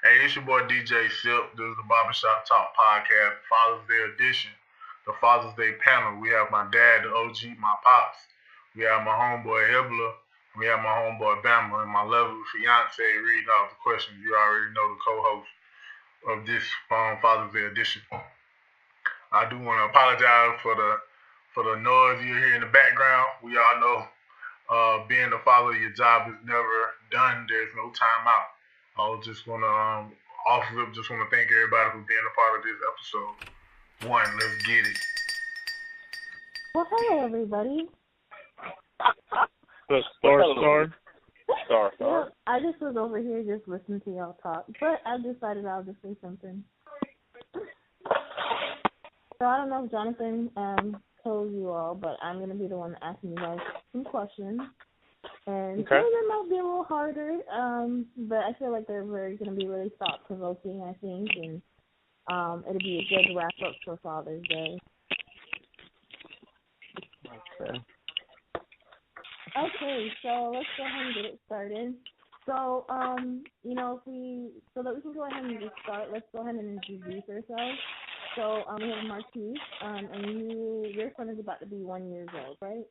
Hey, it's your boy DJ Sip. This is the Barbershop Talk Podcast, Father's Day edition. The Father's Day panel. We have my dad, the OG, my pops. We have my homeboy Hibbler. We have my homeboy Bama and my lovely fiance reading off the questions. You already know the co-host of this Father's Day edition. I do want to apologize for the noise you hear in the background. We all know being the father, your job is never done. There's no time out. I was just gonna off rip, just want to thank everybody for being a part of this episode. One, let's get it. Well, hello, everybody. The star. Yeah, I just was over here just listening to y'all talk, but I decided I'll just say something. So I don't know if Jonathan told you all, but I'm going to be the one asking you guys some questions. And some of them might be a little harder, but I feel like they're going to be really thought-provoking, I think, and it'll be a good wrap-up for Father's Day. Okay, so let's go ahead and get it started. So, so that we can go ahead and just start, let's go ahead and introduce ourselves. So, we have Marquise, and your son is about to be 1 year old, right?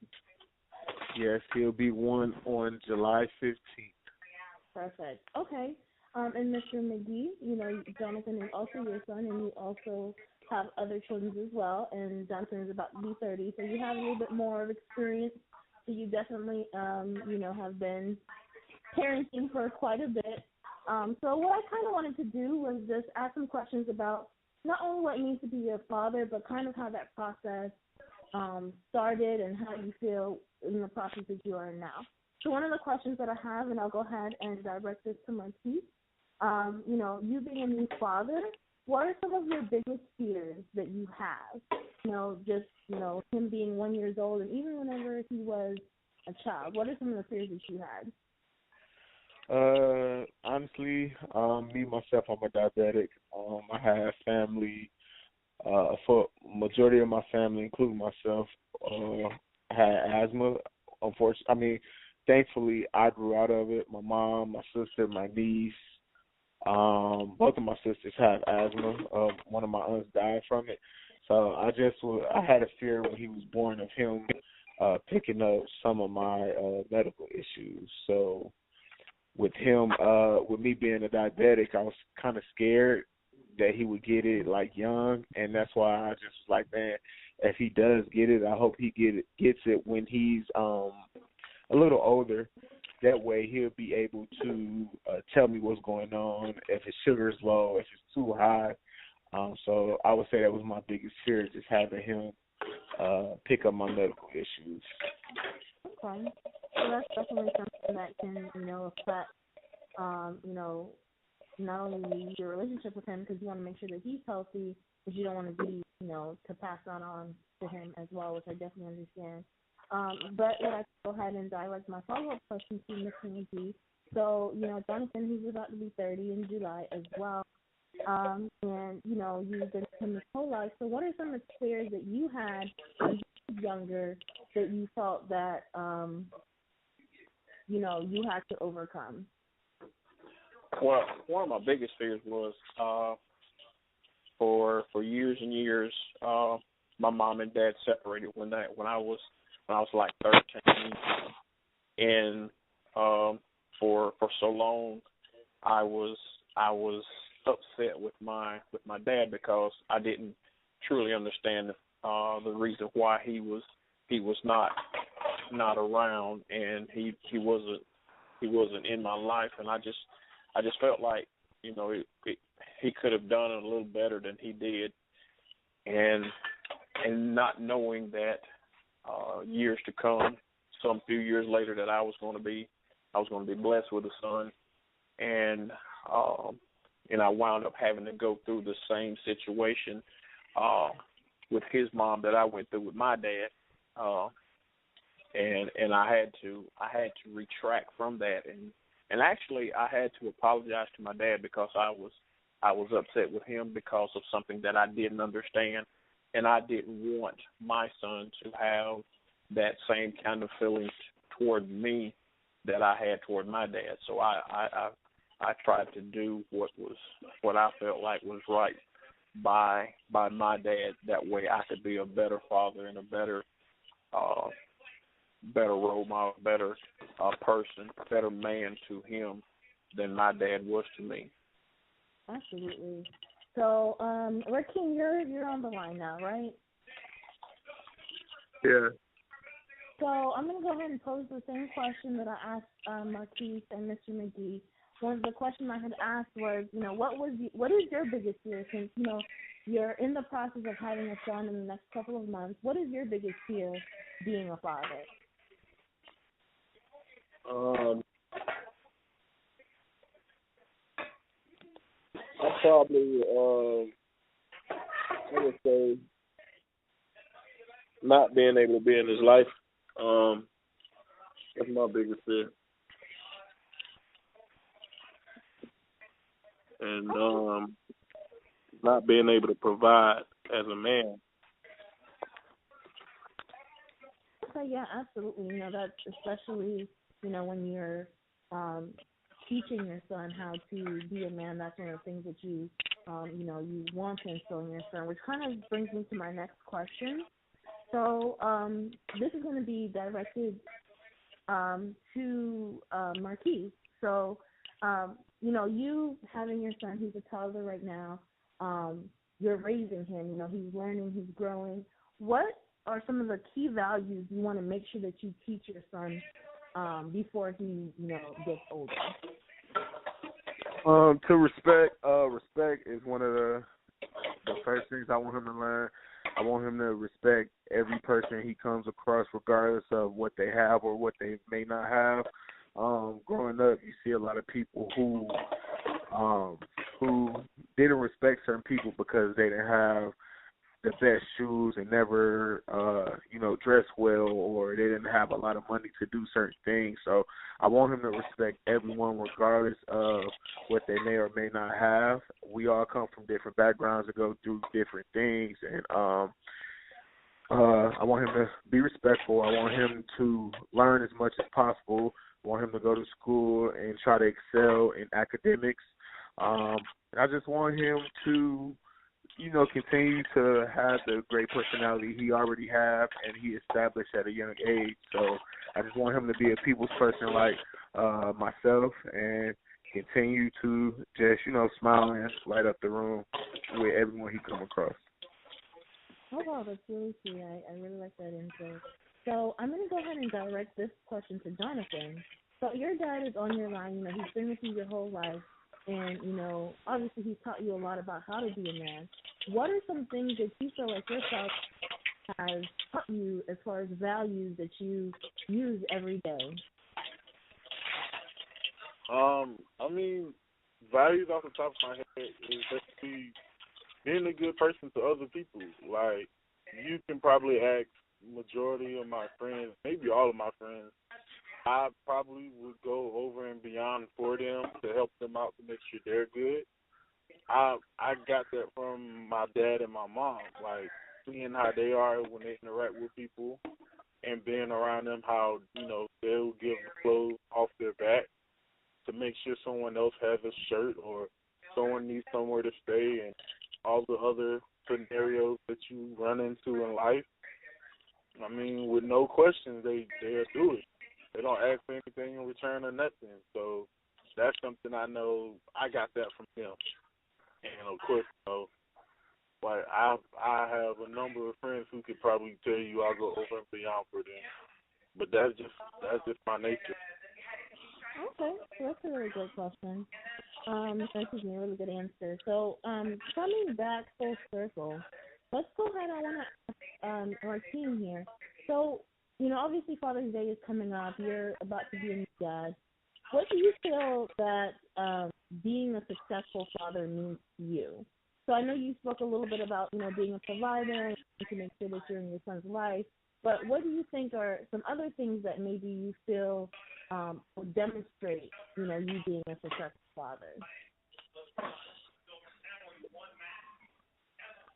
Yes, he'll be one on July 15th. Perfect. Okay. And Mr. McGee, Jonathan is also your son, and you also have other children as well, and Jonathan is about to be 30, so you have a little bit more of experience. So you definitely, have been parenting for quite a bit. So what I kind of wanted to do was just ask some questions about not only what it means to be a father, but kind of how that process started and how you feel in the process that you are in now. So one of the questions that I have, and I'll go ahead and direct this to Marquise, you being a new father, what are some of your biggest fears that you have? Him being 1 year old, and even whenever he was a child, what are some of the fears that you had? Honestly, me myself, I'm a diabetic. I have family. For majority of my family, including myself, had asthma. Thankfully, I grew out of it. My mom, my sister, my niece, both of my sisters have asthma. One of my aunts died from it. So I had a fear when he was born of him picking up some of my medical issues. So with him, with me being a diabetic, I was kind of scared that he would get it like young, and that's why I just was like, man, if he does get it, I hope he gets it when he's a little older. That way he'll be able to tell me what's going on, if his sugar is low, if it's too high. So I would say that was my biggest fear, just having him pick up my medical issues. Okay. So that's definitely something that can, affect, not only your relationship with him, because you want to make sure that he's healthy, but you don't want to be, to pass that on to him as well, which I definitely understand. But what I go ahead and direct my follow-up question to Ms. McGee. So, Jonathan, he's about to be 30 in July as well. And, you've been in his whole life. So what are some of the fears that you had when you were younger that you felt that, you had to overcome? Well, one of my biggest fears was for years and years, my mom and dad separated when I was like 13, and for so long I was upset with my dad because I didn't truly understand the reason why he was not around, and he wasn't in my life, and I just felt like he could have done it a little better than he did, and not knowing that years to come, some few years later, that I was going to be blessed with a son, and I wound up having to go through the same situation with his mom that I went through with my dad, and I had to retract from that, and actually I had to apologize to my dad because I was upset with him because of something that I didn't understand, and I didn't want my son to have that same kind of feelings toward me that I had toward my dad. So I I tried to do what I felt like was right by my dad. That way I could be a better father and a better role model, better person, better man to him than my dad was to me. Absolutely. So, Rakeem, you're on the line now, right? Yeah. So I'm going to go ahead and pose the same question that I asked Marquise and Mr. McGee. One of the questions I had asked was, what is your biggest fear since, you're in the process of having a son in the next couple of months? What is your biggest fear being a father? I probably I would say not being able to be in his life. That's my biggest fear. And not being able to provide as a man. Okay, yeah, absolutely. That's especially, when you're teaching your son how to be a man, that's one of the things that you want to instill in your son, which kind of brings me to my next question. So this is going to be directed to Marquise. So, you having your son, he's a toddler right now, you're raising him, he's learning, he's growing. What are some of the key values you want to make sure that you teach your son before he, gets older? To respect. Respect is one of the first things I want him to learn. I want him to respect every person he comes across, regardless of what they have or what they may not have. Growing up, you see a lot of people who didn't respect certain people because they didn't have the best shoes and never, dressed well, or they didn't have a lot of money to do certain things. So I want him to respect everyone regardless of what they may or may not have. We all come from different backgrounds and go through different things, and I want him to be respectful. I want him to learn as much as possible. I want him to go to school and try to excel in academics. And I just want him to continue to have the great personality he already have and he established at a young age. So I just want him to be a people's person like myself, and continue to just, smile and light up the room with everyone he come across. Oh, wow, that's really sweet. I really like that info. So I'm going to go ahead and direct this question to Jonathan. So your dad is on your line. He's been with you your whole life. And, obviously he's taught you a lot about how to be a man. What are some things that you feel like yourself has taught you as far as values that you use every day? Values off the top of my head is just being a good person to other people. Like, you can probably ask majority of my friends, maybe all of my friends, I probably would go over and beyond for them to help them out to make sure they're good. I got that from my dad and my mom, like seeing how they are when they interact with people and being around them, how, they'll give the clothes off their back to make sure someone else has a shirt or someone needs somewhere to stay, and all the other scenarios that you run into in life. With no questions, they'll do it. They don't ask for anything in return or nothing. So that's something I know I got that from him. And of course, like I have a number of friends who could probably tell you I'll go over and beyond for them. But that's just my nature. Okay, so that's a really good question. Excuse me, a really good answer. So, coming back full circle, let's go ahead. I want to ask our team here. So, obviously Father's Day is coming up. You're about to be a new dad. What do you feel that being a successful father means to you? So I know you spoke a little bit about, being a provider and to make sure that you're in your son's life. But what do you think are some other things that maybe you feel will demonstrate, you being a successful father?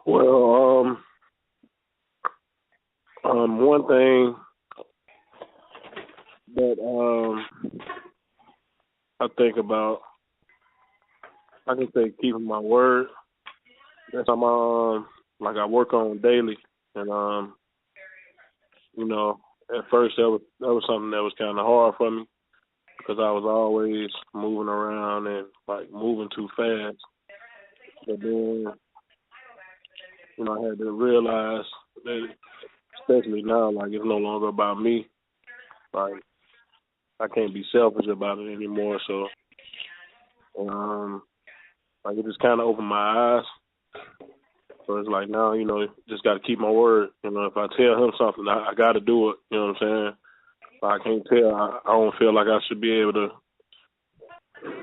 Well, one thing that I think about I can say keeping my word. That's like I work on daily, and you know, at first that was something that was kind of hard for me because I was always moving around and like moving too fast. But then, I had to realize that, especially now, like it's no longer about me. Like I can't be selfish about it anymore. So, um, like it just kind of opened my eyes. So it's like now, just got to keep my word. If I tell him something, I got to do it. You know what I'm saying? If I can't tell, I don't feel like I should be able to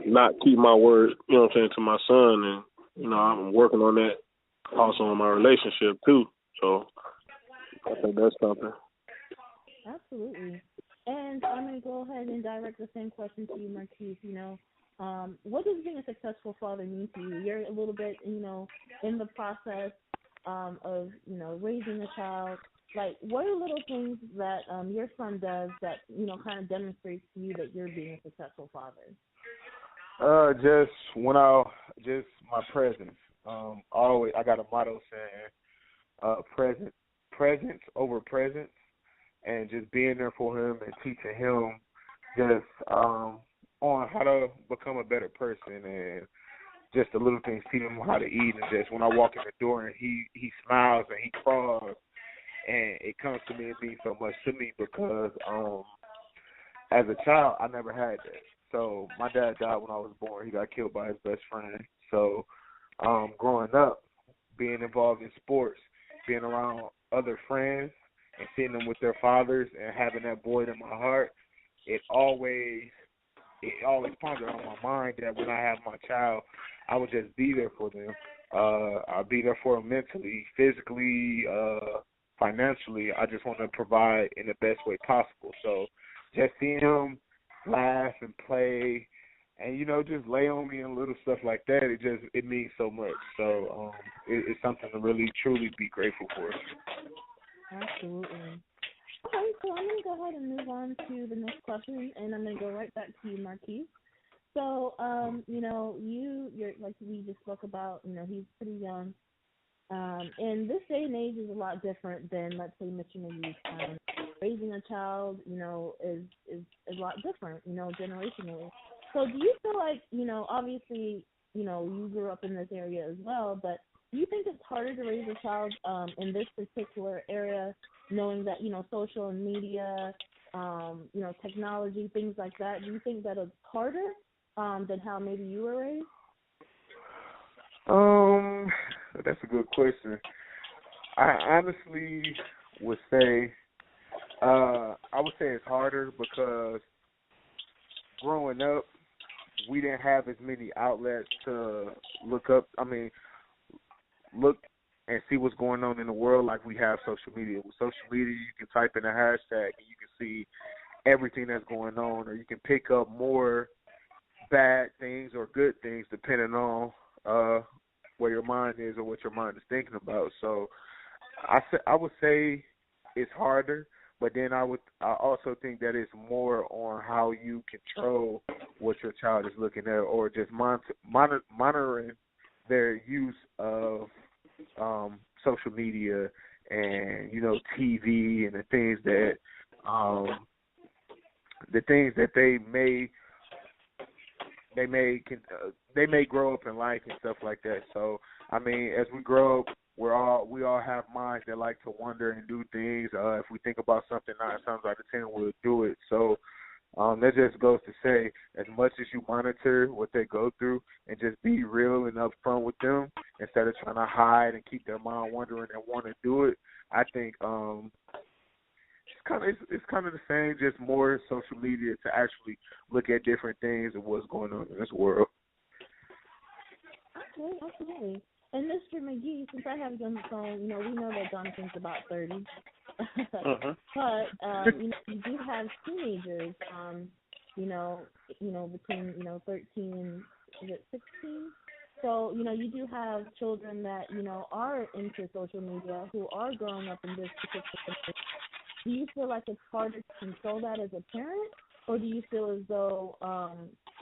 not keep my word. You know what I'm saying, to my son, and I'm working on that also in my relationship too. So I think that's something. Absolutely. And I'm going to go ahead and direct the same question to you, Marquise. What does being a successful father mean to you? You're a little bit, in the process of, raising a child. Like, what are little things that your son does that, kind of demonstrates to you that you're being a successful father? Just my presence. Always, I got a motto saying, presence over presence, and just being there for him and teaching him just on how to become a better person, and just the little things, teaching him how to eat, and just when I walk in the door and he smiles and he crawls, and it comes to me and means so much to me because as a child I never had that. So my dad died when I was born. He got killed by his best friend. So growing up, being involved in sports, being around other friends and seeing them with their fathers and having that void in my heart, it always pondered on my mind that when I have my child, I would just be there for them. I'll be there for them mentally, physically, financially. I just want to provide in the best way possible. So just seeing him laugh and play and, just lay on me and little stuff like that, it means so much. So it's something to really, truly be grateful for. Absolutely. Okay, so I'm going to go ahead and move on to the next question, and I'm going to go right back to you, Marquise. So, you're like we just spoke about, he's pretty young. And this day and age is a lot different than, let's say, Mr. McGee's time. Raising a child, is a lot different, generationally. So do you feel like, obviously, you grew up in this area as well, but do you think it's harder to raise a child in this particular area, knowing that, social media, technology, things like that? Do you think that it's harder than how maybe you were raised? That's a good question. I honestly would say, it's harder because growing up, we didn't have as many outlets to look and see what's going on in the world like we have social media. With social media, you can type in a hashtag and you can see everything that's going on, or you can pick up more bad things or good things depending on where your mind is or what your mind is thinking about. So I would say it's harder, but then I also think that it's more on how you control what your child is looking at, or just monitoring their use of social media and TV and the things that they may grow up in life and stuff like that. So I mean, as we grow up, we all have minds that like to wonder and do things. If we think about something 9 times out of 10, we'll do it. So that just goes to say, as much as you monitor what they go through and just be real and upfront with them instead of trying to hide and keep their mind wondering and want to do it, I think it's kind of the same, just more social media to actually look at different things and what's going on in this world. Okay, absolutely. And Mr. McGee, since I have you on the phone, we know that Jonathan's about 30. But, you do have teenagers, between, 13 and, is it 16? So, you do have children that, are into social media, who are growing up in this particular. Do you feel like it's harder to control that as a parent, or do you feel as though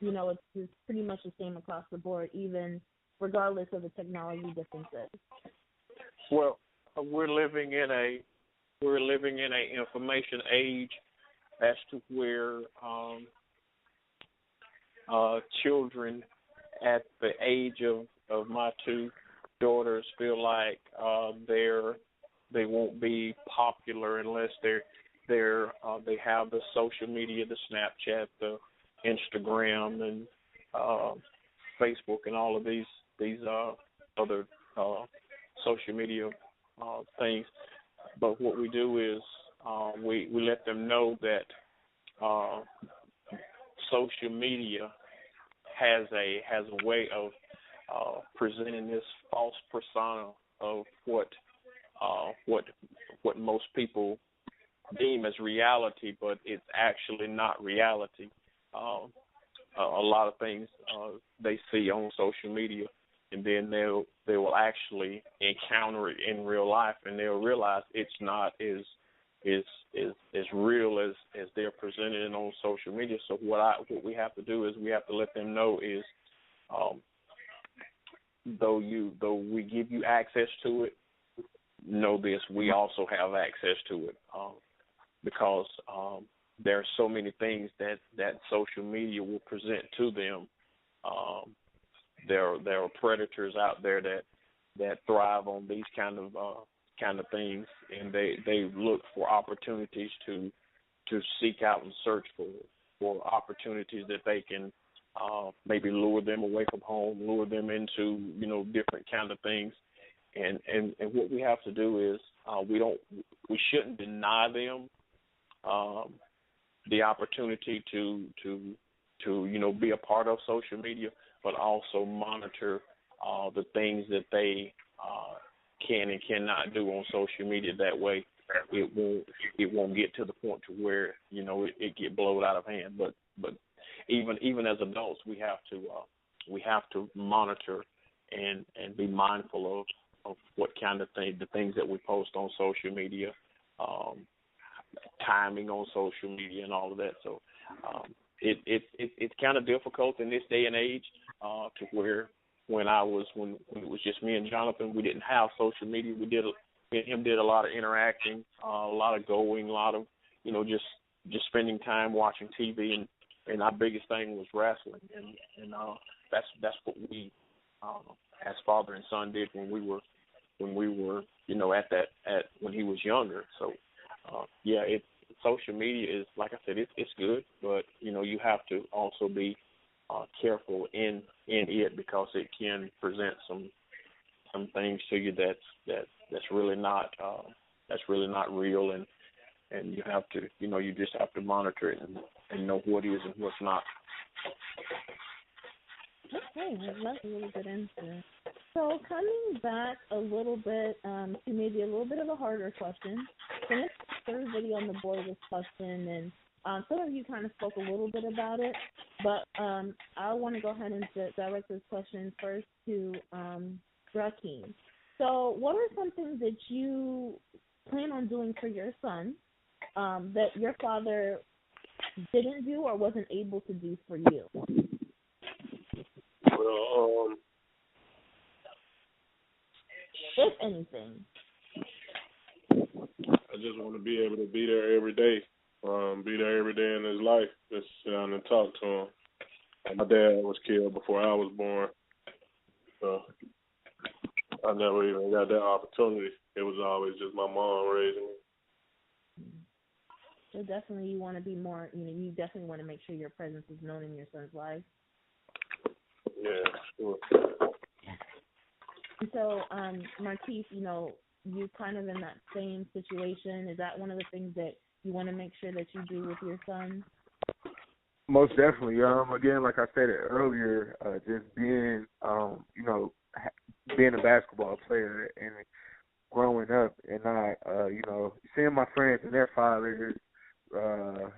it's pretty much the same across the board, even regardless of the technology differences. Well, we're living in a information age as to where children at the age of my two daughters feel like they won't be popular unless they have the social media, the Snapchat, the Instagram, and Facebook, and all of these other social media things. But what we do is we let them know that social media has a way of presenting this false persona of what most people deem as reality, but it's actually not reality. A lot of things they see on social media, and then they will actually encounter it in real life, and they'll realize it's not as real as they're presenting it on social media. So what we have to do is we have to let them know is though we give you access to it, know this, we also have access to it, because there are so many things that social media will present to them. There are predators out there that thrive on these kind of things, and they look for opportunities to seek out and search for opportunities that they can maybe lure them away from home, lure them into different kind of things, and what we have to do is we shouldn't deny them the opportunity to be a part of social media, but also monitor the things that they can and cannot do on social media. That way, it won't get to the point to where it get blown out of hand. But even as adults, we have to monitor and be mindful of what kind of the things that we post on social media, timing on social media, and all of that. So it's kind of difficult in this day and age to where when it was just me and Jonathan, we didn't have social media. Me and him did a lot of interacting, a lot of going, a lot of just spending time watching TV, and our biggest thing was wrestling, and that's what we as father and son did when we were at when he was younger. So social media is, like I said, it's good, but you have to also be careful in it, because it can present some things to you that's really not real, and you have to you just have to monitor it and know what is and what's not. Okay, that's a really good answer. So coming back a little bit to maybe a little bit of a harder question, so let's put everybody on the board with this question, and some of you kind of spoke a little bit about it, but I want to go ahead and direct this question first to Rakeem. So what are some things that you plan on doing for your son that your father didn't do or wasn't able to do for you? Well, if anything. I just want to be able to be there every day. Be there every day in his life. Just sit down and talk to him. My dad was killed before I was born, so I never even got that opportunity. It was always just my mom raising me. So definitely you want to be more, you definitely want to make sure your presence is known in your son's life. Yeah, sure. And so, Marquise, you kind of in that same situation. Is that one of the things that you want to make sure that you do with your son? Most definitely. Again, like I said earlier, just being, being a basketball player and growing up and not, seeing my friends and their fathers,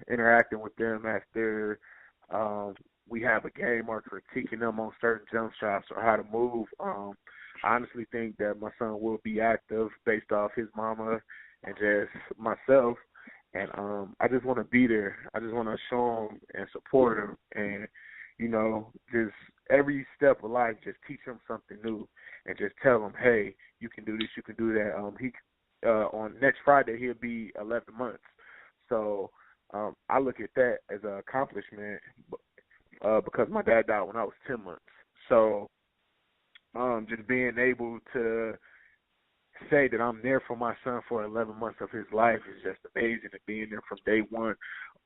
interacting with them as they're, we have a game or critiquing them on certain jump shots or how to move. I honestly think that my son will be active based off his mama and just myself. And I just want to be there. I just want to show him and support him. And, just every step of life, just teach him something new and just tell him, hey, you can do this, you can do that. On next Friday, he'll be 11 months. So I look at that as an accomplishment because my dad died when I was 10 months. So just being able to say that I'm there for my son for 11 months of his life is just amazing. And being there from day one,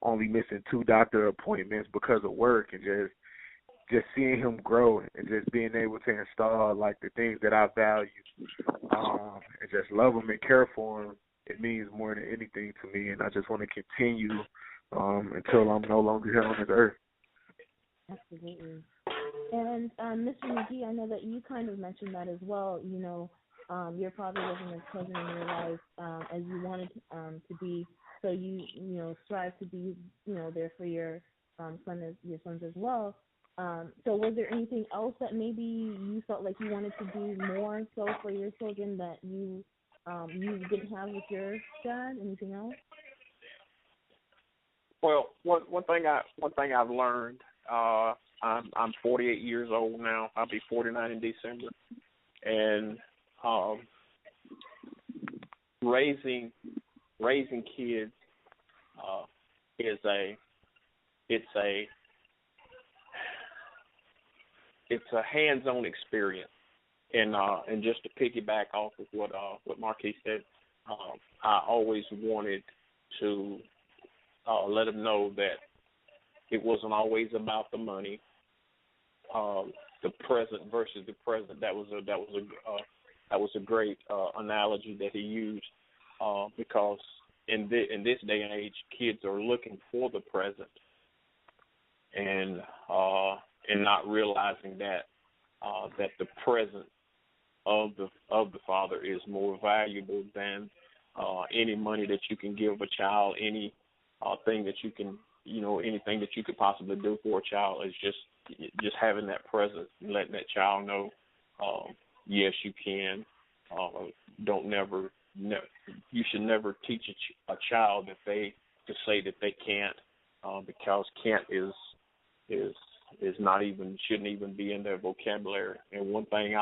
only missing 2 doctor appointments because of work, and just seeing him grow and just being able to install like the things that I value, and just love him and care for him, it means more than anything to me. And I just want to continue until I'm no longer here on this earth. Absolutely. And Mr. McGee, I know that you kind of mentioned that as well. Your father wasn't as present in your life as you wanted to be, so you strive to be there for your sons as well. So was there anything else that maybe you felt like you wanted to do more so for your children that you didn't have with your dad? Anything else? Well, one thing I've learned. I'm 48 years old now. I'll be 49 in December, and raising kids it's a hands-on experience, and just to piggyback off of what Marquis said, I always wanted to let him know that it wasn't always about the money, the present versus the present. That was a great analogy that he used, because in this day and age, kids are looking for the present, and not realizing that the present of the father is more valuable than any money that you can give a child, any thing that you can, anything that you could possibly do for a child is just having that presence and letting that child know, yes, you can. You should never teach a child to say that they can't, because can't is not even, shouldn't even be in their vocabulary. And one thing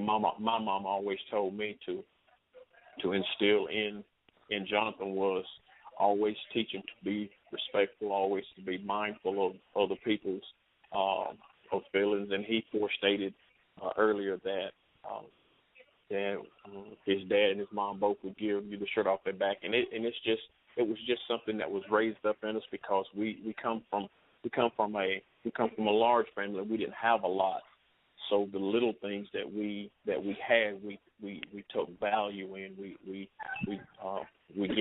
my mom always told me to instill in Jonathan was always teach him to be respectful, always to be mindful of other people's of feelings. And he forestated earlier that his dad and his mom both would give you the shirt off their back, and it was just something that was raised up in us because we come from a large family. We didn't have a lot, so the little things that we had, we took value in. We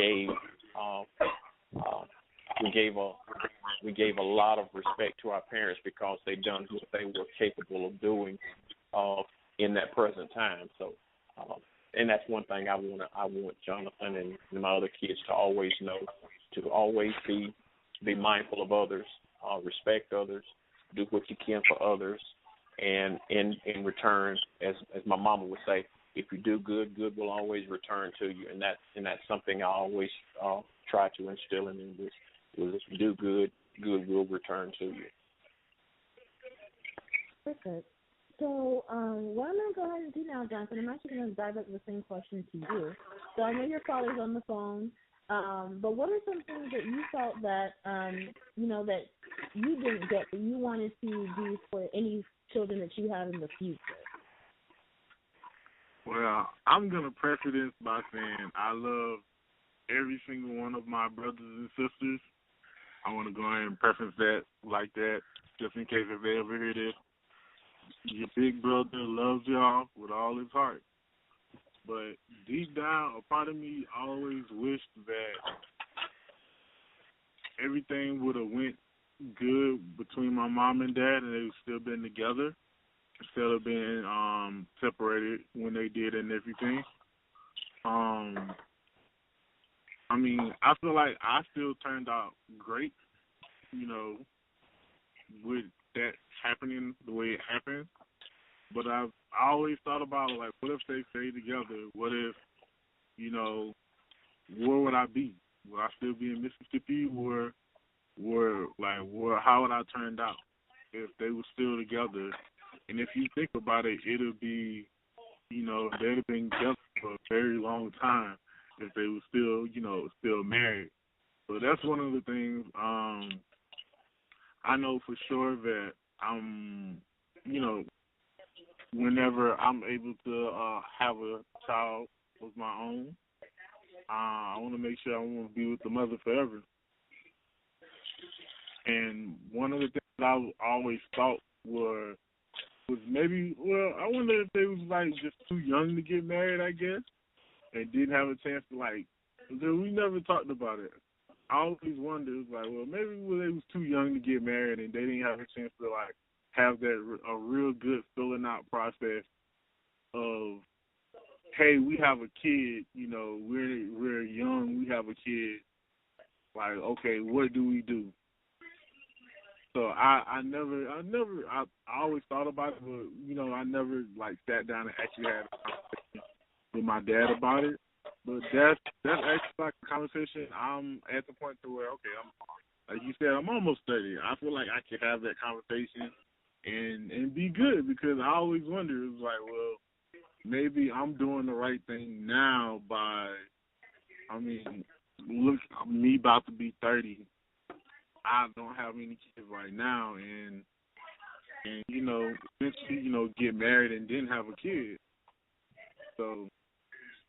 gave a lot of respect to our parents because they done what they were capable of doing in that present time. So, and that's one thing I want Jonathan and my other kids to always know, to always be mindful of others, respect others, do what you can for others, and in return, as my mama would say, if you do good, good will always return to you, and that's something I always try to instill in them. If you do good, good will return to you. Perfect. So what I'm going to go ahead and do now, Jonathan, I'm actually going to divert the same question to you. So I know your father's on the phone, but what are some things that you felt that, that you didn't get that you wanted to do for any children that you have in the future? Well, I'm going to preface by saying I love every single one of my brothers and sisters. I want to go ahead and preface that like that, just in case if they ever hear this. Your big brother loves y'all with all his heart. But deep down, a part of me always wished that everything would have went good between my mom and dad and they would still been together instead of being separated when they did and everything. I mean, I feel like I still turned out great, with that happening the way it happened. But I always thought about, like, what if they stayed together? What if, where would I be? Would I still be in Mississippi? Or how would I turned out if they were still together? And if you think about it, it'll be, they'd have been together for a very long time if they were still married. So that's one of the things I know for sure that whenever I'm able to have a child of my own, I want to make sure I want to be with the mother forever. And one of the things I always thought was maybe, I wonder if they was like just too young to get married, I guess, and didn't have a chance to we never talked about it. I always wondered, it was like, well, maybe they was too young to get married and they didn't have a chance to have a real good filling out process of, hey, we have a kid, we're young, we have a kid. Like, okay, what do we do? So I always thought about it, but I never sat down and actually had a conversation with my dad about it. But that's actually a conversation. I'm at the point to where, okay, I'm like you said, I'm almost 30. I feel like I could have that conversation and be good, because I always wonder, it was like, well, maybe I'm doing the right thing now by, look, me about to be 30. I don't have any kids right now, and eventually, get married and then have a kid. So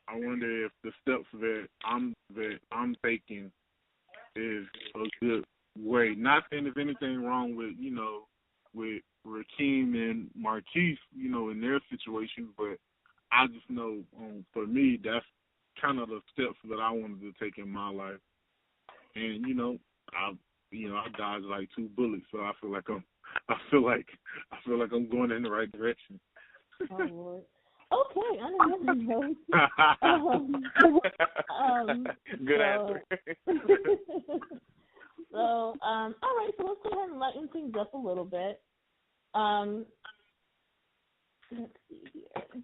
I wonder if the steps that I'm taking is a good way. Not saying there's anything wrong with with Rakeem and Marquise, in their situation, but I just know for me that's kind of the steps that I wanted to take in my life. And I dodged like 2 bullets, so I feel like I'm going in the right direction. Oh Lord. Okay, I don't know. Good answer. So, all right, so let's go ahead and lighten things up a little bit. Let's see here.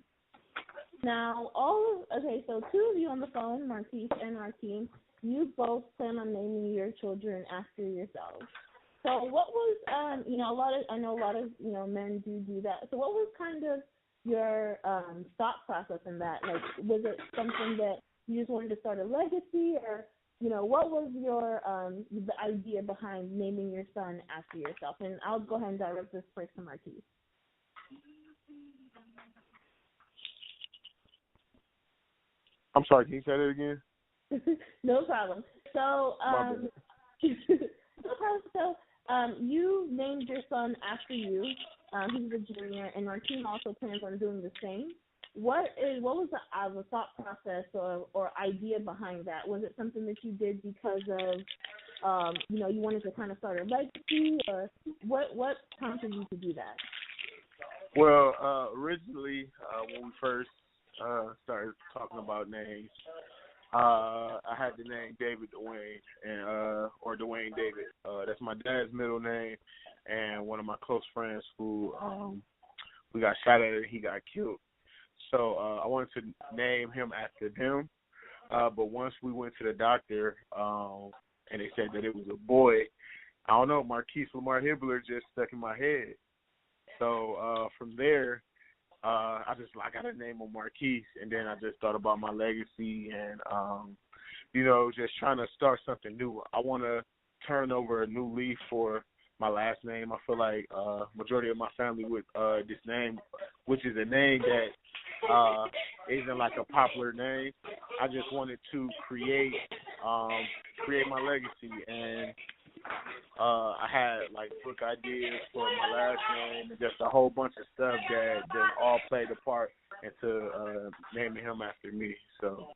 Now, so 2 of you on the phone, Marquise and Rakeem, you both plan on naming your children after yourselves. So what was, I know a lot of, men do that. So what was kind of your thought process in that? Like, was it something that you just wanted to start a legacy, or, what was your the idea behind naming your son after yourself? And I'll go ahead and direct this first to Marquise. I'm sorry, can you say that again? No problem. So, you named your son after you. He's a junior, and our team also plans on doing the same. What was the thought process or idea behind that? Was it something that you did because of, you wanted to kind of start a legacy, or what prompted you to do that? Well, originally, when we first started talking about names, I had the name David Dwayne, or Dwayne David. That's my dad's middle name, and one of my close friends who we got shot at and he got killed. So I wanted to name him after him, but once we went to the doctor and they said that it was a boy, I don't know, Marquise Lamar Hibbler just stuck in my head. So from there, I got to name him Marquise, and then I just thought about my legacy and, just trying to start something new. I want to turn over a new leaf for my last name. I feel like majority of my family with this name, which is a name that isn't like a popular name. I just wanted to create my legacy, and I had like book ideas for my last name and just a whole bunch of stuff that all played a part into naming him after me. So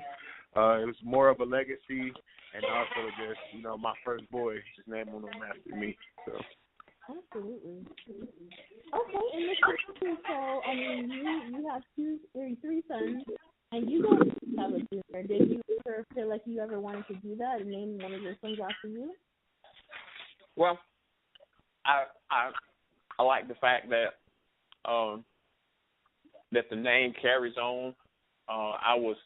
it was more of a legacy, and also just, my first boy, just naming him after me. So. Absolutely. Okay, and Mr. So, you have 3 sons, and you don't have a junior. Did you ever feel like you ever wanted to do that and name one of your sons after you? Well, I like the fact that that the name carries on. I was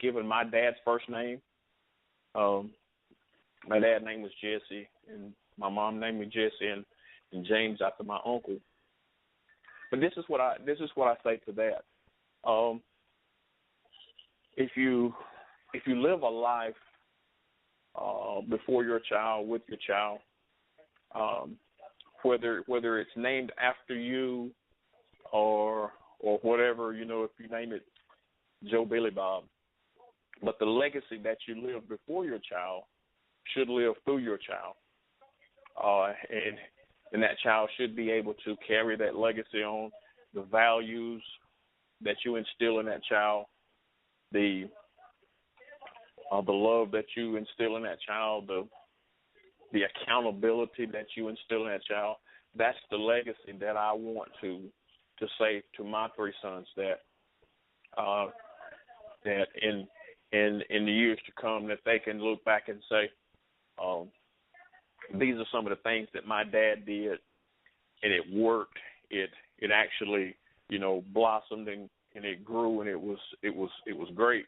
given my dad's first name. My dad's name was Jesse, and My mom named me Jesse, and James after my uncle. But this is what I say to that. If you live a life before your child, with your child, whether it's named after you or whatever, if you name it Joe Billy Bob, but the legacy that you live before your child should live through your child, and that child should be able to carry that legacy on, the values that you instill in that child, the love that you instill in that child, the accountability that you instill in that child. That's the legacy that I want to say to my three sons, that in the years to come, that they can look back and say, these are some of the things that my dad did, and it worked. It actually, blossomed and it grew, and it was great.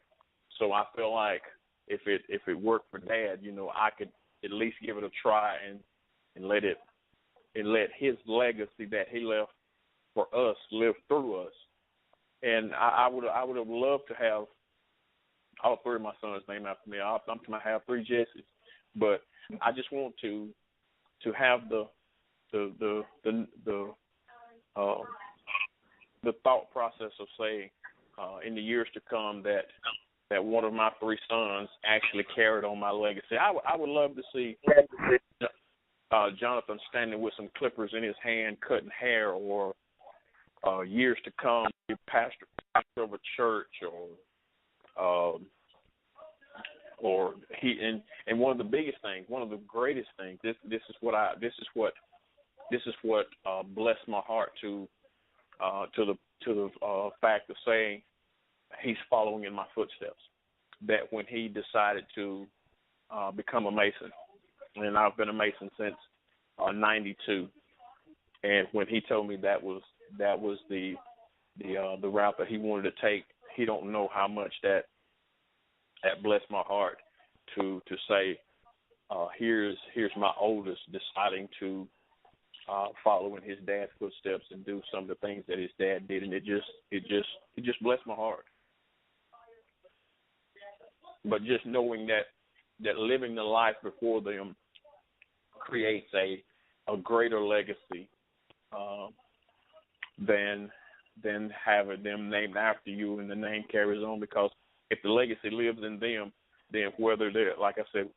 So I feel like if it worked for Dad, I could at least give it a try and let his legacy that he left for us live through us. And I would have loved to have all three of my sons named after me. I'm going to have three Jessies, but I just want to have the thought process of saying in the years to come that one of my three sons actually carried on my legacy. I would love to see Jonathan standing with some clippers in his hand cutting hair, or years to come be pastor of a church, or he and one of the biggest things, one of the greatest things. This is what blessed my heart to the fact of saying he's following in my footsteps. That when he decided to become a Mason, and I've been a Mason since '92, and when he told me that was the route that he wanted to take, he don't know how much that blessed my heart to say, here's my oldest deciding to follow in his dad's footsteps and do some of the things that his dad did, and it just blessed my heart. But just knowing that living the life before them creates a greater legacy than having them named after you and the name carries on. Because if the legacy lives in them, then whether they're, like I said,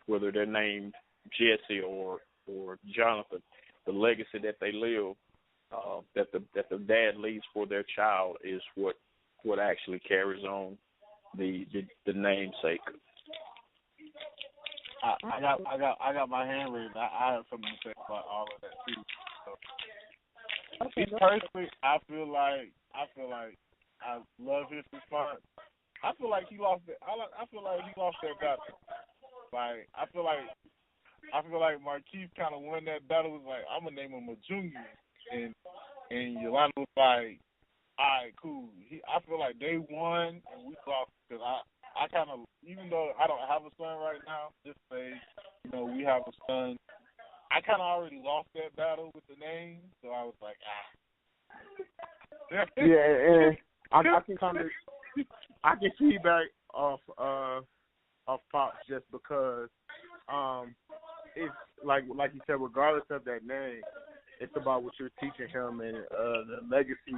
whether they're named Jesse or Jonathan, the legacy that they live, that the dad leaves for their child, is what actually carries on the namesake. I got my hand raised. I have something to say about all of that too. So, Okay, personally, I feel like I love his response. I feel like he lost it. I feel like he lost that battle. Like I feel like Marquise kind of won that battle. Was like, I'm gonna name him a junior, and Yolanda was like, all right, cool. I feel like they won and we lost, because I kind of, even though I don't have a son right now, just say, we have a son. I kind of already lost that battle with the name, so I was like, Yeah, and I can feedback off Pops, just because it's like you said, regardless of that name, it's about what you're teaching him and the legacy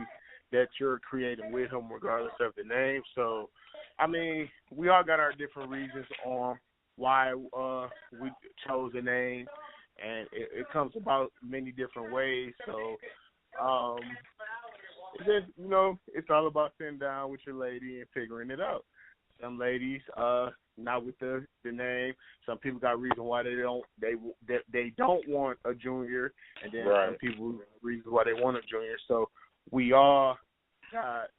that you're creating with him, regardless of the name. So, I mean, we all got our different reasons on why we chose a name, and it comes about many different ways. So, it's just, it's all about sitting down with your lady and figuring it out. Some ladies, not with the name. Some people got reason why they don't want a junior, and then some people reasons why they want a junior. So we all got,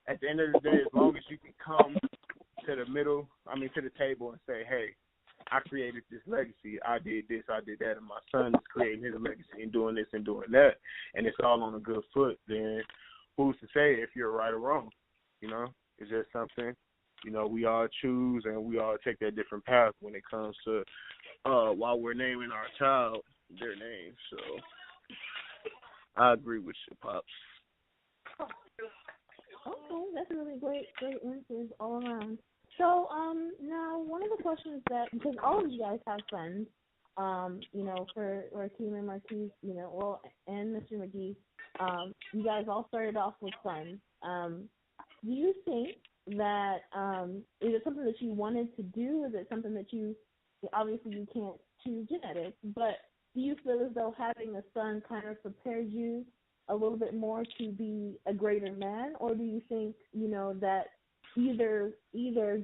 at the end of the day, as long as you can come to the table and say, hey, I created this legacy. I did this, I did that, and my son is creating his legacy and doing this and doing that, and it's all on a good foot, then who's to say if you're right or wrong? It's just something, we all choose, and we all take that different path when it comes to while we're naming our child their name. So I agree with you, Pops. Okay, that's really great answers all around. So, now one of the questions that, because all of you guys have sons, for Rakeem and Marquise, and Mr. McGee, you guys all started off with sons. Do you think that, is it something that you wanted to do? Is it something that obviously you can't choose genetics, but do you feel as though having a son kind of prepares you a little bit more to be a greater man, or do you think, that either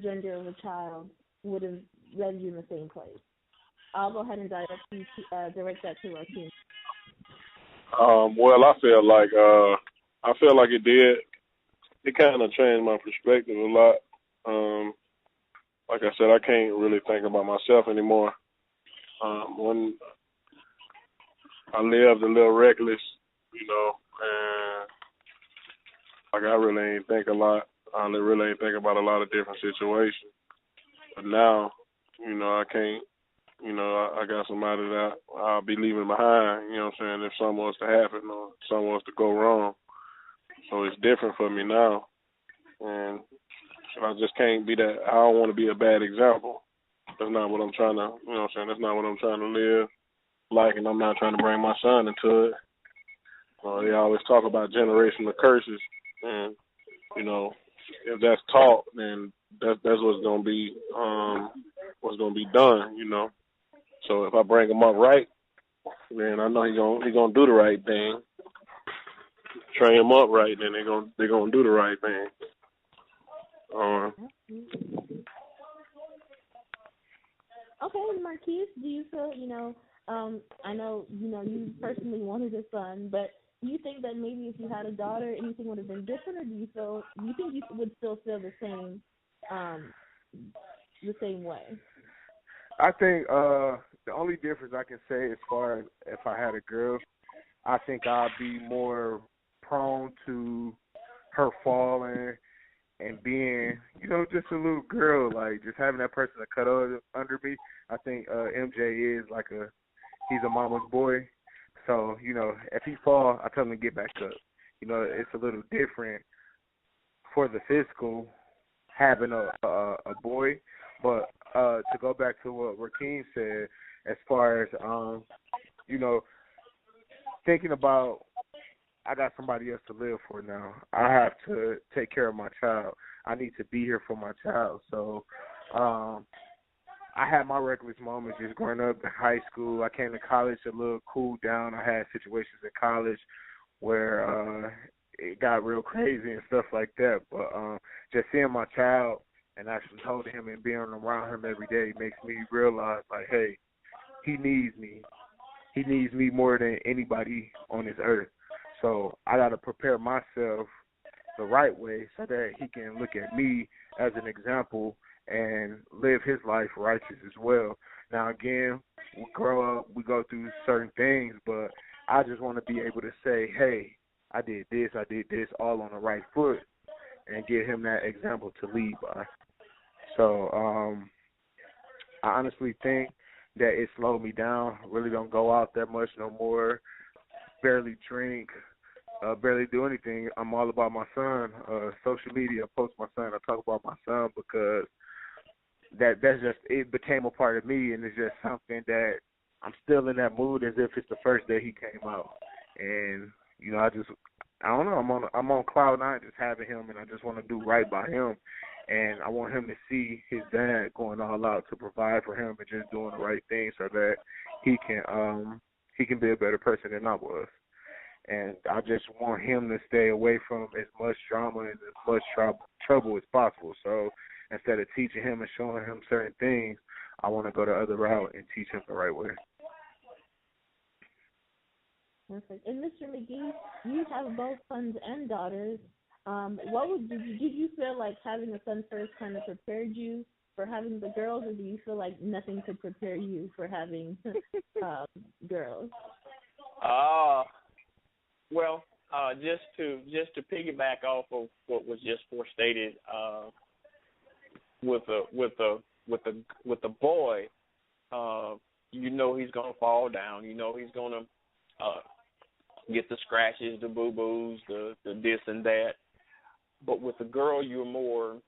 gender of a child would have led you in the same place? I'll go ahead and direct that to Rakeem. Well, I feel like it did. It kind of changed my perspective a lot. Like I said, I can't really think about myself anymore. When I lived a little reckless, and like I really ain't think a lot. I really ain't think about a lot of different situations. But now, I can't. I got somebody that I'll be leaving behind. You know what I'm saying? If something was to happen or something was to go wrong, so it's different for me now, and I just can't be that. I don't want to be a bad example. That's not what I'm trying to. You know what I'm saying? That's not what I'm trying to live like, and I'm not trying to bring my son into it. They always talk about generational curses, and if that's taught, then that's what's gonna be done. So if I bring him up right, then I know he gonna do the right thing. Train him up right, then they gonna do the right thing. Okay, Marquise, do you feel, I know, you personally wanted a son, but do you think that maybe if you had a daughter, anything would have been different, or do you think you would still feel the same way? I think the only difference I can say as far as if I had a girl, I think I'd be more prone to her falling and being, just a little girl, like just having that person to cut under me. I think MJ is he's a mama's boy. So, if he fall, I tell him to get back up. It's a little different for the physical having a boy. But to go back to what Rakeem said, as far as, thinking about, I got somebody else to live for now. I have to take care of my child. I need to be here for my child. So I had my reckless moments just growing up in high school. I came to college a little cooled down. I had situations in college where it got real crazy and stuff like that. But just seeing my child and actually holding him and being around him every day makes me realize, like, hey, he needs me. He needs me more than anybody on this earth. So I got to prepare myself the right way so that he can look at me as an example and live his life righteous as well. Now, again, we grow up, we go through certain things, but I just want to be able to say, hey, I did this, all on the right foot, and give him that example to lead by. So I honestly think that it slowed me down. Really don't go out that much no more. Barely drink, barely do anything. I'm all about my son. Social media, I post my son. I talk about my son because that's just, it became a part of me, and it's just something that I'm still in that mood as if it's the first day he came out. And, I don't know, I'm on cloud nine just having him, and I just want to do right by him. And I want him to see his dad going all out to provide for him and just doing the right thing so that he can be a better person than I was. And I just want him to stay away from as much drama and as much trouble as possible. So instead of teaching him and showing him certain things, I want to go the other route and teach him the right way. Perfect. And Mr. McGee, you have both sons and daughters. Did you feel like having a son first kind of prepared you for having the girls, or do you feel like nothing could prepare you for having girls? Well, just to piggyback off of what was just stated, with the boy, you know he's gonna fall down. You know he's gonna get the scratches, the boo boos, the this and that. But with a girl, you're more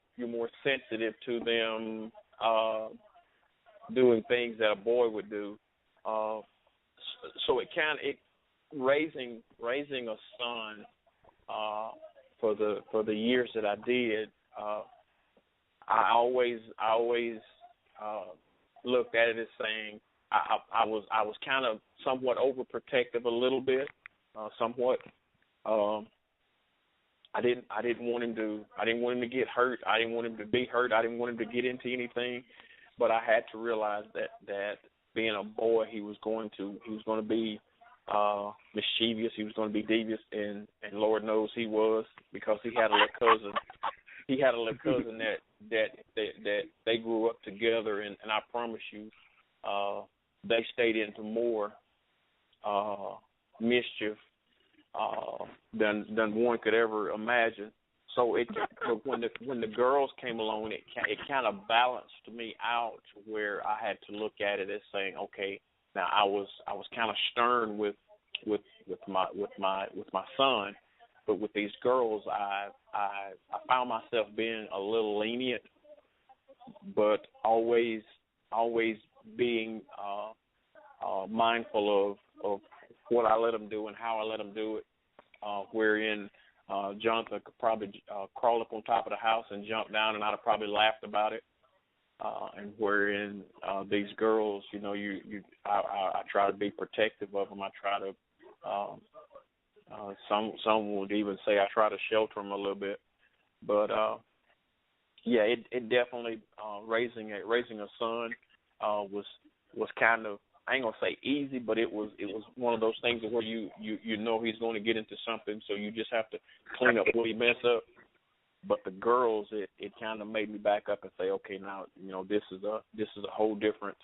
sensitive to them doing things that a boy would do. Uh, so it raising a son for the years that I did. I always looked at it as saying I was kind of somewhat overprotective a little bit, somewhat. I didn't want him to get hurt. I didn't want him to be hurt. I didn't want him to get into anything. But I had to realize that being a boy, he was going to be mischievous. He was going to be devious, and Lord knows he was, because he had a little cousin. He had a little cousin that they grew up together, and I promise you, they stayed into more mischief than one could ever imagine. So when the girls came along, it kind of balanced me out, where I had to look at it as saying, okay, now I was kind of stern with my son, but with these girls, I found myself being a little lenient, but always being mindful of what I let them do and how I let them do it. Wherein Jonathan could probably crawl up on top of the house and jump down, and I'd have probably laughed about it. And wherein these girls, you know, I try to be protective of them. I try to. Some would even say I try to shelter them a little bit, but yeah, it definitely raising a son was kind of, I ain't gonna say easy, but it was one of those things where you know he's going to get into something, so you just have to clean up what he messed up. But the girls, it kind of made me back up and say, okay, now you know this is a whole different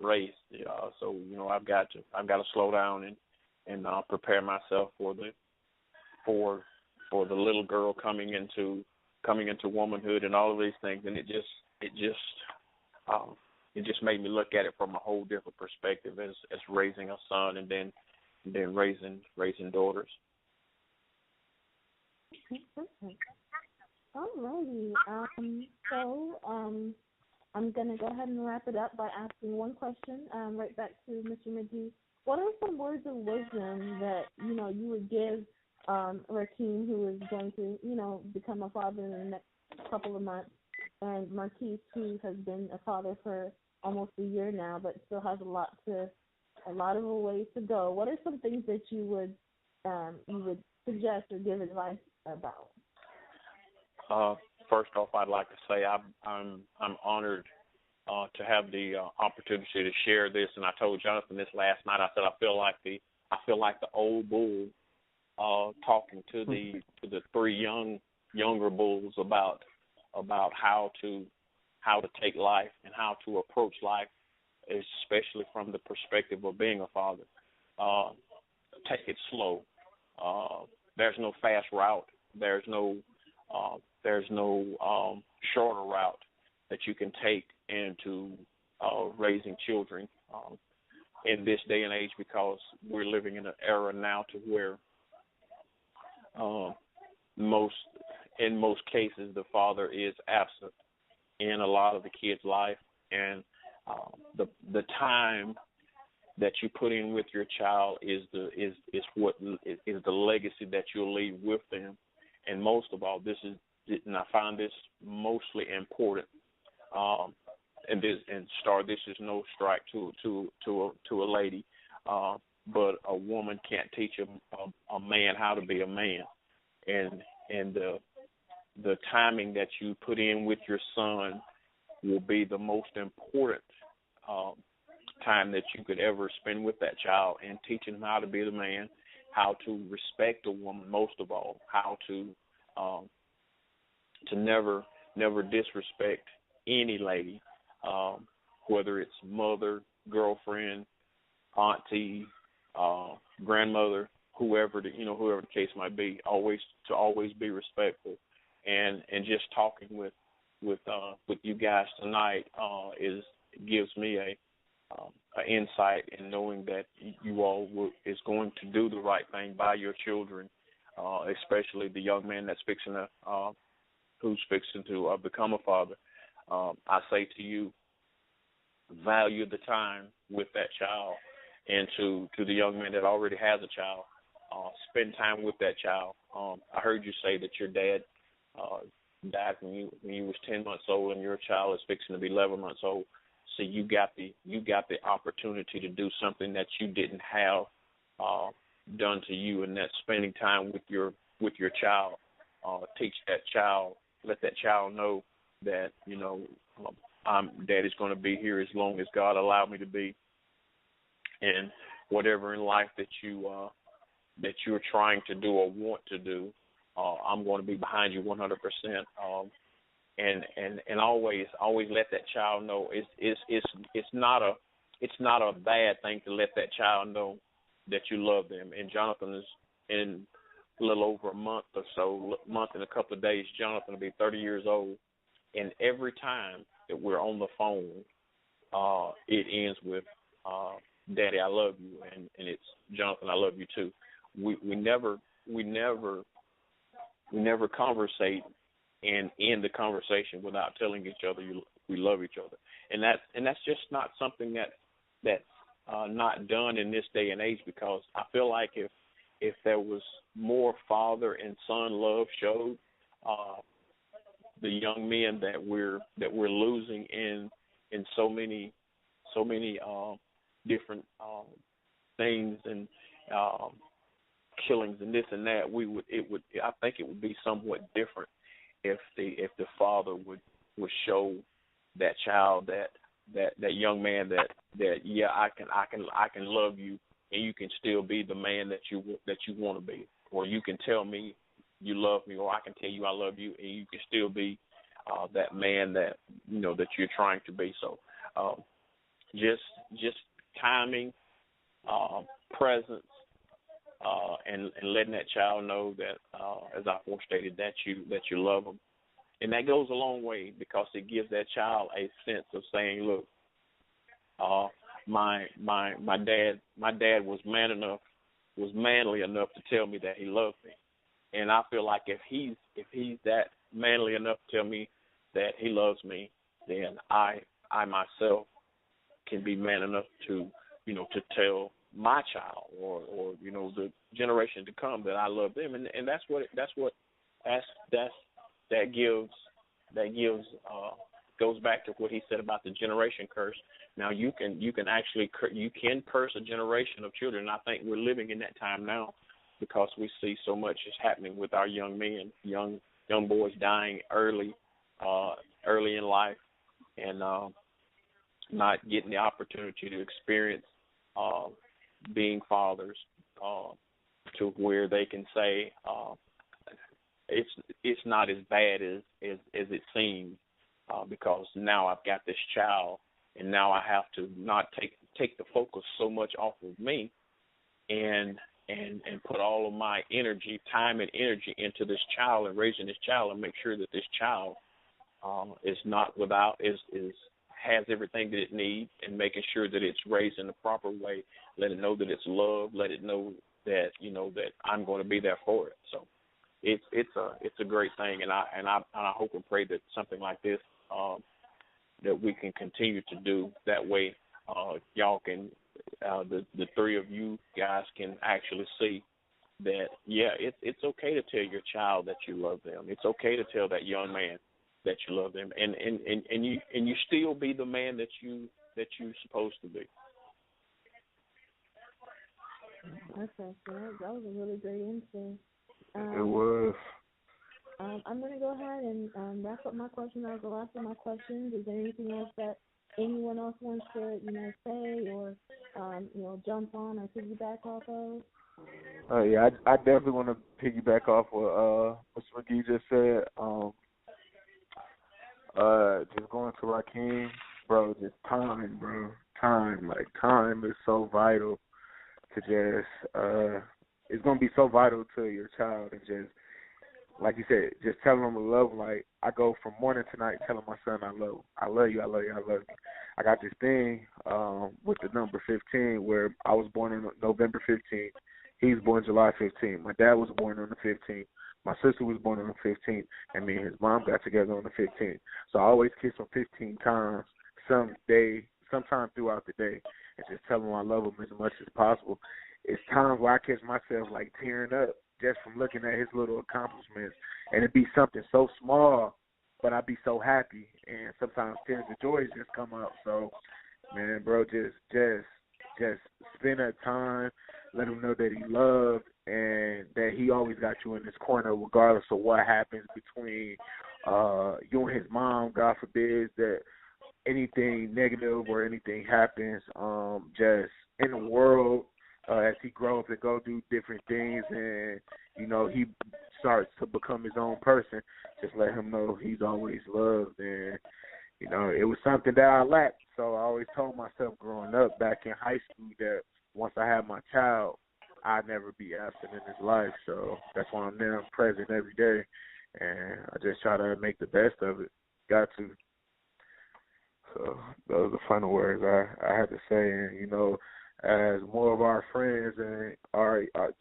race. So you know I've got to slow down and prepare myself for the little girl coming into womanhood and all of these things, and it just made me look at it from a whole different perspective as raising a son and then raising daughters. Alrighty. So I'm gonna go ahead and wrap it up by asking one question. Right back to Mr. McGee. What are some words of wisdom that you would give Rakeem, who is going to become a father in the next couple of months, and Marquise, who has been a father for almost a year now, but still has a lot of a ways to go? What are some things that you would suggest or give advice about? First off, I'd like to say I'm honored to have the opportunity to share this, and I told Jonathan this last night. I said I feel like the old bull talking to the three younger bulls about how to take life and how to approach life, especially from the perspective of being a father. Take it slow. There's no fast route. There's no shorter route that you can take into raising children in this day and age, because we're living in an era now to where in most cases the father is absent in a lot of the kids' life, and the time that you put in with your child is the legacy that you'll leave with them. And most of all, and I find this mostly important. This is no strike to a lady, but a woman can't teach a man how to be a man, and the timing that you put in with your son will be the most important time that you could ever spend with that child, and teaching him how to be the man, how to respect a woman, most of all, how to never disrespect any lady, whether it's mother, girlfriend, auntie, grandmother, whoever the case might be. Always be respectful, and just talking with you guys tonight gives me an insight in knowing that you all is going to do the right thing by your children, especially the young man that's who's fixing to become a father. I say to you, value the time with that child, and to the young man that already has a child, spend time with that child. I heard you say that your dad died when you was 10 months old, and your child is fixing to be 11 months old. So you got the opportunity to do something that you didn't have done to you, and that's spending time with your child. Teach that child, let that child know that Daddy's going to be here as long as God allowed me to be, and whatever in life that you're trying to do or want to do, I'm going to be behind you 100%. And always let that child know it's not a bad thing to let that child know that you love them. And Jonathan is in a little over a month and a couple of days. Jonathan will be 30 years old, and every time that we're on the phone, it ends with Daddy, I love you, and it's Jonathan, I love you too. We never conversate and end the conversation without telling each other we love each other, and that's just not something that's not done in this day and age, because I feel like if there was more father and son love showed, the young men that we're losing in so many different things and killings and this and that, I think it would be somewhat different if the father would show that child, that young man that yeah, I can love you, and you can still be the man that you want to be, or you can tell me you love me, or I can tell you I love you, and you can still be that man that that you're trying to be. So just timing, presence, and letting that child know that, as I stated, that you love them, and that goes a long way, because it gives that child a sense of saying, look, my dad was manly enough to tell me that he loved me, and I feel like if he's that manly enough to tell me that he loves me, then I myself can be man enough to tell my child or the generation to come that I love them, and that gives goes back to what he said about the generation curse. Now you can curse a generation of children, and I think we're living in that time now, because we see so much is happening with our young men, young boys dying early in life, and not getting the opportunity to experience being fathers, to where they can say it's not as bad as it seems, because now I've got this child, and now I have to not take the focus so much off of me, and put all of my time and energy into this child and raising this child, and make sure that this child is not without has everything that it needs, and making sure that it's raised in the proper way. Let it know that it's loved. Let it know that that I'm going to be there for it. So it's a great thing, and I hope and pray that something like this that we can continue to do. That way, y'all can the three of you guys can actually see that it's okay to tell your child that you love them. It's okay to tell that young man that you love them, and you still be the man that you're supposed to be. Okay, so that was a really great answer. It was. I'm going to go ahead and wrap up my question. That was the last of my questions. Is there anything else that anyone else wants to, say or, jump on or piggyback off of? Yeah, I definitely want to piggyback off what Mr. McGee just said. Just going to Rakeem, bro, just time, bro. Time. Like, time is so vital to just, it's going to be so vital to your child, and just like you said, just telling them to love. Like I go from morning to night telling my son I love you, I love you, I love you. I got this thing with the number 15 where I was born on November 15th. He was born July 15th. My dad was born on the 15th. My sister was born on the 15th, and me and his mom got together on the 15th. So I always kiss him 15 times, sometime throughout the day, and just tell him I love him as much as possible. It's times where I catch myself like tearing up just from looking at his little accomplishments, and it'd be something so small, but I'd be so happy, and sometimes tears of joy just come up. So, man, bro, just spend that time, let him know that he loved and that he always got you in his corner regardless of what happens between you and his mom. God forbid that anything negative or anything happens just in the world as he grows and go do different things and, you know, he starts to become his own person. Just let him know he's always loved. And, you know, it was something that I lacked. So I always told myself growing up back in high school that once I have my child, I'd never be absent in his life. So that's why I'm there. I'm present every day. And I just try to make the best of it. Got to. So those are the final words I had to say. And, you know, as more of our friends and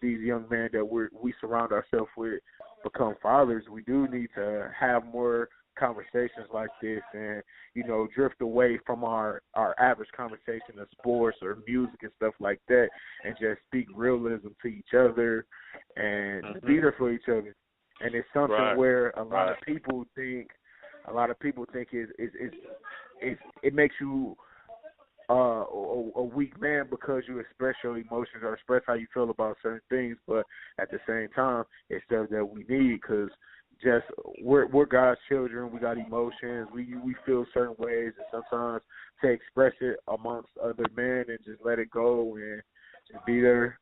these young men that we surround ourselves with become fathers, we do need to have more conversations like this and, you know, drift away from our average conversation of sports or music and stuff like that and just speak realism to each other and be there for each other. And it's something where a lot of people think it makes you a weak man because you express your emotions or express how you feel about certain things, but at the same time, it's stuff that we need because just we're God's children. We got emotions. We feel certain ways, and sometimes to express it amongst other men and just let it go and just be there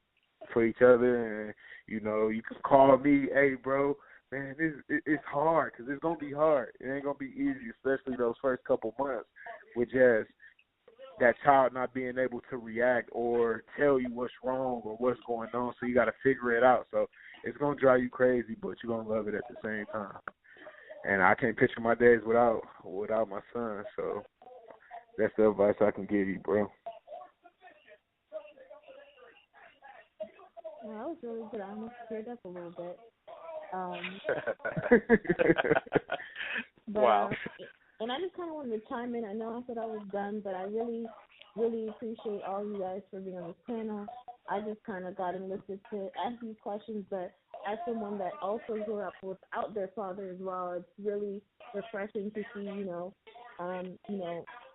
for each other. And you know, you can call me, hey, bro. Man, it's hard because it's gonna be hard. It ain't gonna be easy, especially those first couple months with just that child not being able to react or tell you what's wrong or what's going on, so you got to figure it out. So it's going to drive you crazy, but you're going to love it at the same time. And I can't picture my days without my son, so that's the advice I can give you, bro. Well, that was really good. I almost teared up a little bit. But, wow. And I just kind of wanted to chime in. I know I said I was done, but I really, really appreciate all you guys for being on this panel. I just kind of got enlisted to ask these questions, but as someone that also grew up without their father as well, it's really refreshing to see,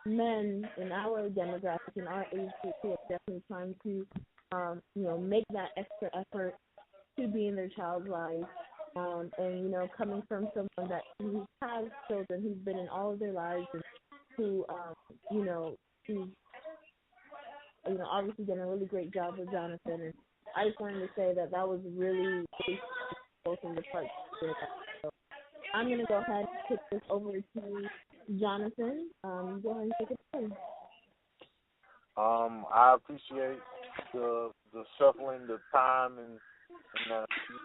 men in our demographic, in our age group, who are definitely trying to, make that extra effort to be in their child's lives. And, coming from someone who has children, who's been in all of their lives, and who, who's, obviously done a really great job with Jonathan. And I just wanted to say that was really, really both of the parts. So I'm going to go ahead and kick this over to Jonathan. Go ahead and take it away. I appreciate the shuffling, the time, and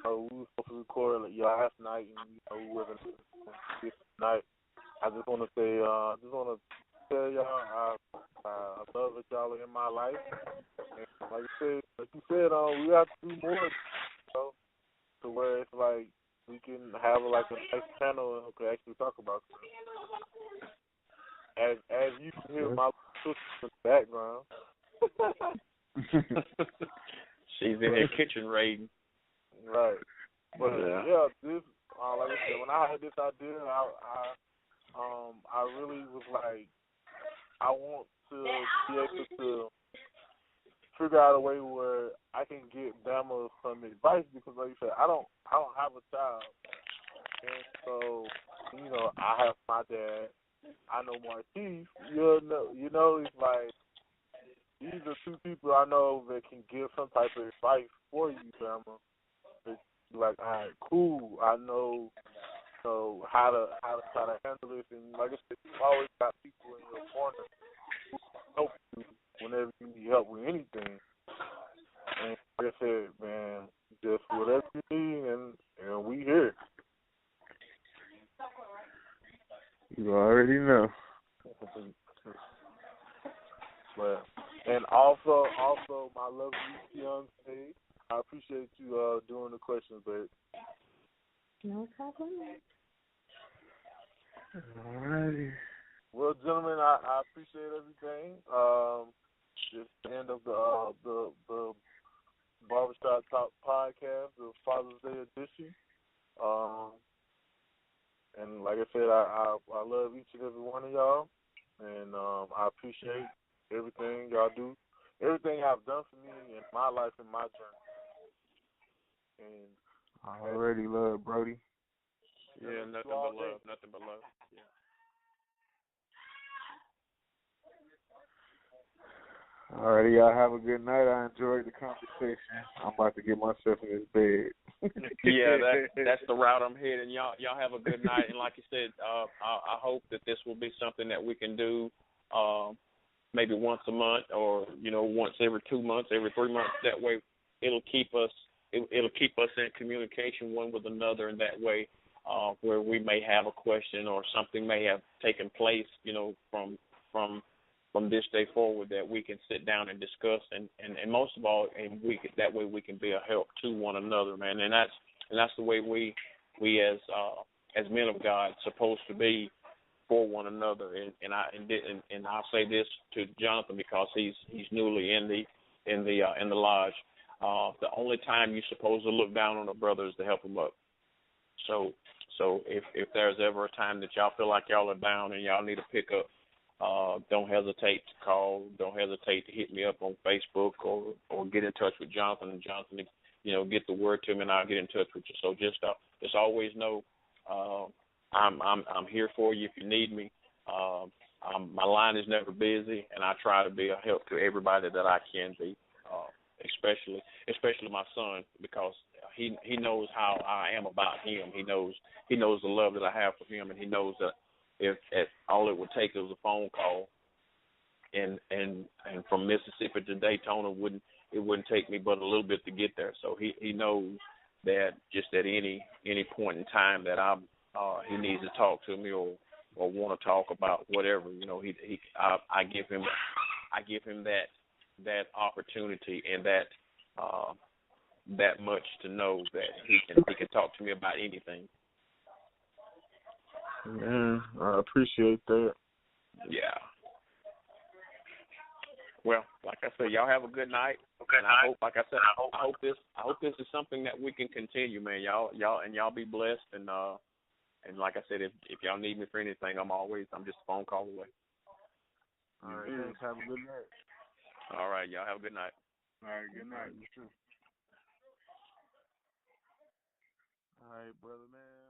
we were supposed to record last night, and we wasn't this night. I just want to say, tell y'all, I love that y'all are in my life. And like you said, we have to do more, to where it's like we can have a nice channel and we can actually talk about it. As you can hear my sister in the background. She's in her kitchen raiding. Right. But this like I said, when I had this idea, I really was like, I want to be able to figure out a way where I can get Bama some advice because, like you said, I don't have a child, and so I have my dad. I know Marquise. It's like these are two people I know that can give some type of advice for you, Bama. Like, all right, cool. I know, how to try to handle this, and like I said, you always got people in your corner who can help you whenever you need help with anything. And like I said, man, just whatever you need, and we here. You already know. Well, and also my lovely young lady, I appreciate you doing the questions, babe. No problem. Alrighty. Well, gentlemen, I appreciate everything. It's the end of the Barbershop Talk podcast, the Father's Day edition. And like I said, I love each and every one of y'all, and I appreciate everything y'all do, everything y'all have done for me in my life and my journey. And I already love Brody. Yeah, nothing but love. Nothing but love. Yeah. Alrighty, y'all have a good night. I enjoyed the conversation. I'm about to get myself in this bed. Yeah, that's the route I'm heading. Y'all have a good night. And like you said, I hope that this will be something that we can do maybe once a month, or once every 2 months, every 3 months. That way, it'll keep us in communication one with another. And that way, where we may have a question or something may have taken place, from this day forward, that we can sit down and discuss, and most of all, and that way we can be a help to one another, man. And that's the way we as men of God supposed to be for one another. And I'll say this to Jonathan, because he's newly in the lodge. The only time you're supposed to look down on a brother is to help him up. So if there's ever a time that y'all feel like y'all are down and y'all need to pick up, don't hesitate to call. Don't hesitate to hit me up on Facebook or get in touch with Jonathan, and Jonathan, get the word to me, and I'll get in touch with you. So just always know I'm here for you if you need me. My line is never busy, and I try to be a help to everybody that I can be, especially my son, because he knows how I am about him. He knows the love that I have for him, and he knows that if all it would take was a phone call, and from Mississippi to Daytona it wouldn't take me but a little bit to get there. So he knows that just at any point in time that he needs to talk to me or want to talk about whatever, I give him that opportunity and that much to know that he can talk to me about anything. Man, I appreciate that. Yeah. Well, like I said, y'all have a good night. And I hope, like I said, I hope this is something that we can continue, man. Y'all be blessed. And like I said, if y'all need me for anything, I'm just a phone call away. All right, thanks. Have a good night. All right, y'all have a good night. All right, good night. You too. All right, brother, man.